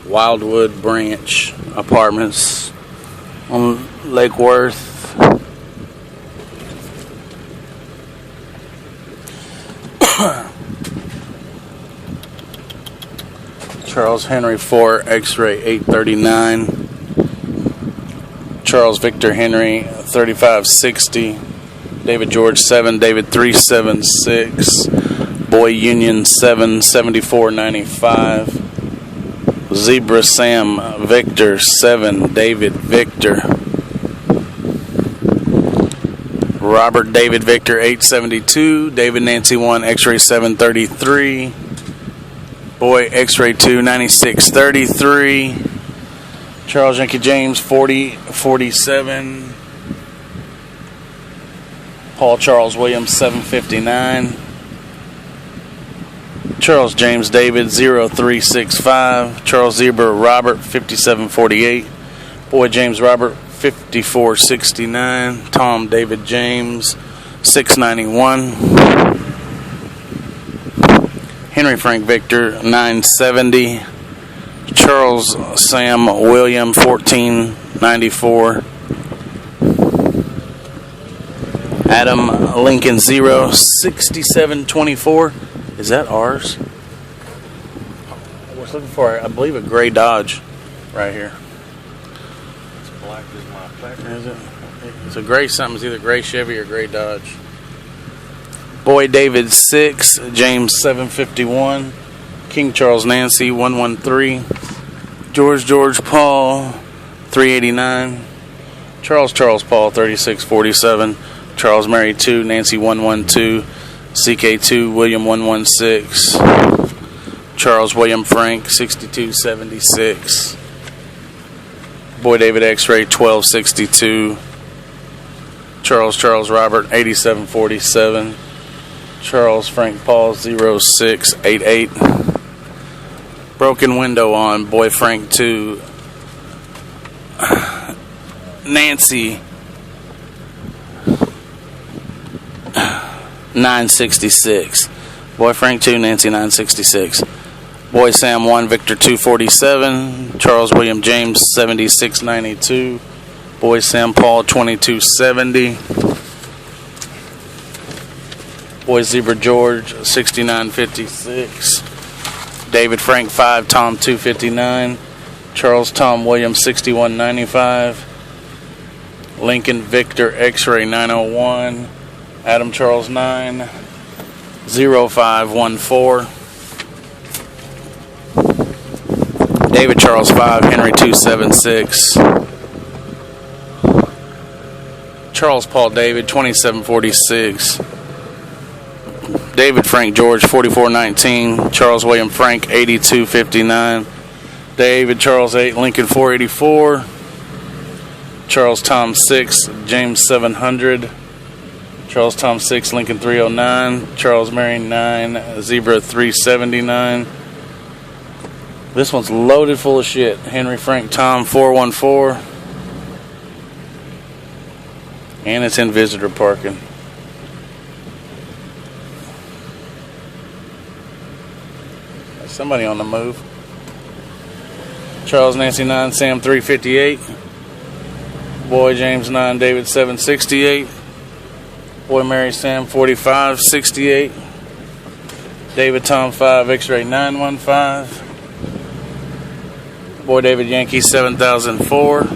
Wildwood Branch Apartments on Lake Worth. Charles Henry 4, X-ray 839. Charles Victor Henry 3560. David George 7, David 376. Boy Union 7, 7495. Zebra Sam Victor 7, David Victor. Robert David Victor 872. David Nancy 1, X-ray 733. Boy X-ray 2, 9633. Charles Yankee James 4047. Paul Charles Williams 759. Charles James David 0365. Charles Zebra Robert 5748. Boy James Robert 5469. Tom David James 691. Henry Frank Victor 970. Charles Sam William 1494. Adam Lincoln 06724. Is that ours? I was looking for, I believe, a gray Dodge right here. It's black is my packer. Is it? It's a gray something. It's either gray Chevy or gray Dodge. Boy David 6, James 751. King Charles Nancy 113. George Paul 389. Charles Paul 3647. Charles Mary 2, Nancy 112. CK2 William 116. Charles William Frank 6276. Boy David X-ray 1262. Charles Robert 8747. Charles Frank Paul 0688. Broken window on Boy Frank 2. Nancy 966. Boy Frank 2, Nancy 966. Boy Sam 1, Victor 247. Charles William James 7692. Boy Sam Paul 2270. Boy Zebra George 6956. David Frank 5, Tom 259. Charles Tom Williams 6195. Lincoln Victor X-ray 901. Adam Charles 9 0514. David Charles 5, Henry 276. Charles Paul David 2746. David Frank George 4419. Charles William Frank 8259. David Charles 8, Lincoln 484. Charles Tom 6, James 700. Charles Tom 6, Lincoln 309. Charles Mary 9, Zebra 379. This one's loaded full of shit. Henry Frank Tom 414. And it's in visitor parking. There's somebody on the move. Charles Nancy 9, Sam 358. Boy James 9, David 768. Boy Mary Sam 4568. David Tom 5, X-ray 915. Boy David Yankee 7004.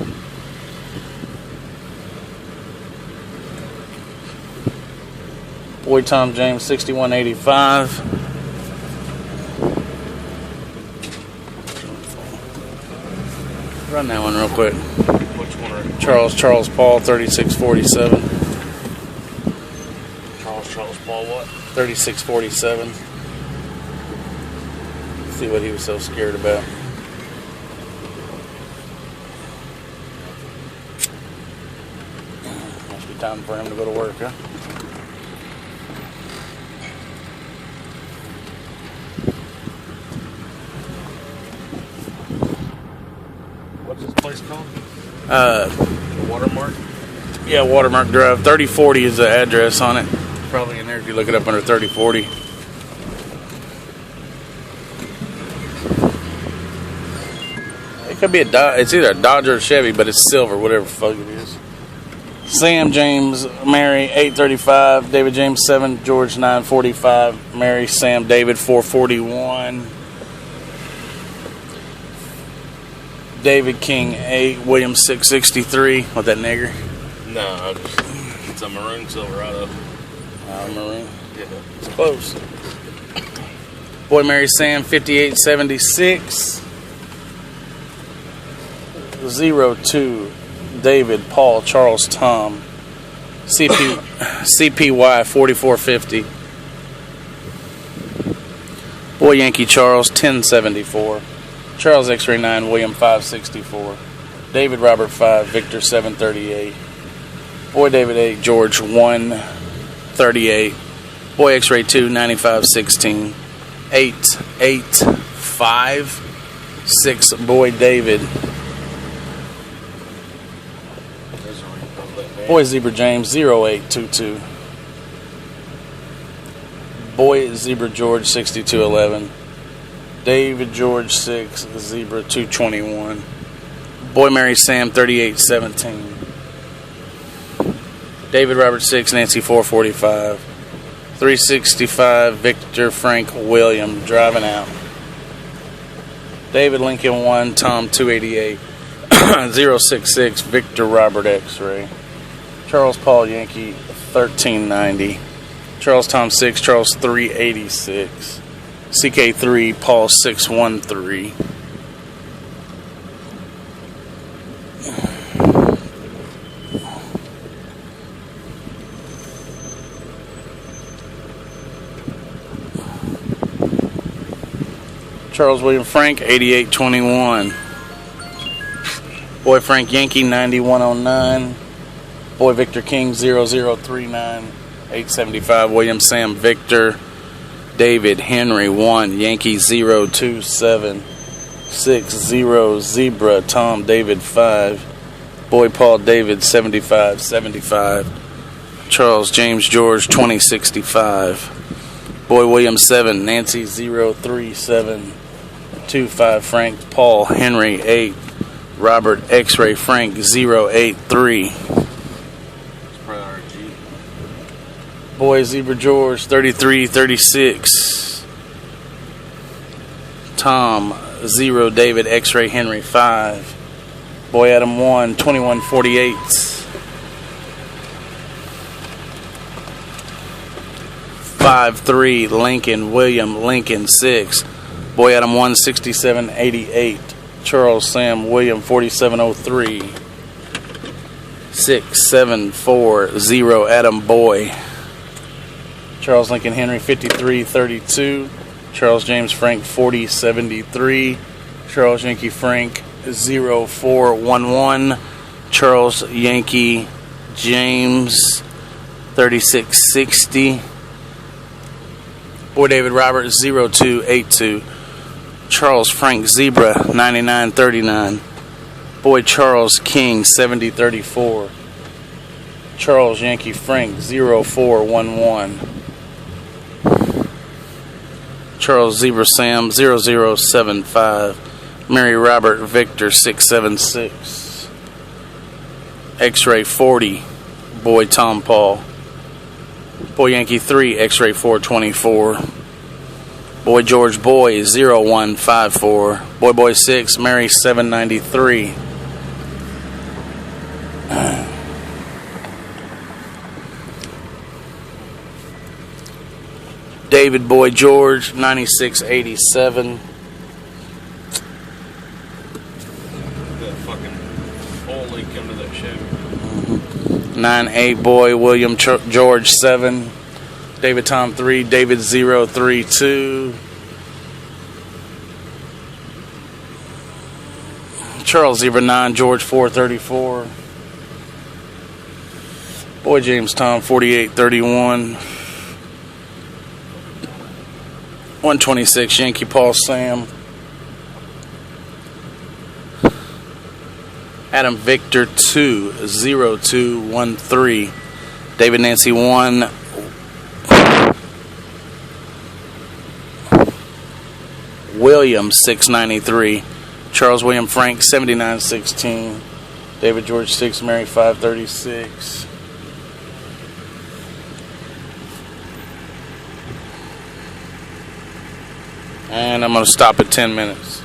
Boy Tom James 6185. Run that one real quick. Which one? Charles Paul 3647. Charles Paul what? 3647. See what he was so scared about. Must be time for him to go to work, huh? What's this place called? Watermark? Yeah, Watermark Drive. 3040 is the address on it. Probably in there if you look it up under 3040. It could be a Dodge. It's either a Dodge or a Chevy, but it's silver, whatever the fuck it is. Sam James Mary 835, David James 7, George 945, Mary Sam David 441, David King 8, William 663. What, that nigger? No, it's a maroon Silverado. Maroon. Yeah. It's close. Boy Mary Sam 5876. 02 David Paul Charles Tom CPY 4450. Boy Yankee Charles 1074. Charles X-Ray 9 William 564. David Robert 5 Victor 738. Boy David 8 George 138. Boy X-Ray 2 9516. 8856 Boy David. Boy Zebra James 0822. Boy Zebra George 6211. David George 6 Zebra 221. Boy Mary Sam 3817. David Robert 6 Nancy 445. 365 Victor Frank William driving out. David Lincoln 1 Tom 288. 066 Victor Robert X-Ray. Charles Paul Yankee 1390. Charles Tom 6 Charles 386. CK3 Paul 613. Charles William Frank 8821. Boy Frank Yankee 9109. Boy Victor King 0039. 875 William Sam Victor. David Henry 1 Yankee 027. 60 Zebra Tom David 5. Boy Paul David 7575. Charles James George 2065. Boy William 7 Nancy 03725 Frank Paul Henry 8. Robert X-Ray Frank 083. Boy Zebra George 3336. Tom 0 David X-Ray Henry 5. Boy Adam 1 2148. 53 Lincoln William Lincoln 6. Boy Adam 1 6788. Charles Sam William 4703. 6740 Adam Boy. Charles Lincoln Henry 5332. Charles James Frank 4073. Charles Yankee Frank 0411. Charles Yankee James 3660. Boy David Robert 0282. Charles Frank Zebra 9939. Boy Charles King 7034. Charles Yankee Frank 0411. Charles Zebra Sam 0075. Mary Robert Victor 676. X-Ray 40. Boy Tom Paul. Boy Yankee 3 X-Ray 424. Boy George Boy 0154. Boy 6 Mary 793. David Boy George 9687. That fucking oil leak into that Chevy. 98 Boy William George 7. David Tom 3 David 032. Charles Zebra 9 George 434. Boy James Tom 4831. 126 Yankee Paul Sam. Adam Victor 2 0213. David Nancy 1. William 693. Charles William Frank 7916. David George 6 Mary 536. And I'm going to stop at 10 minutes.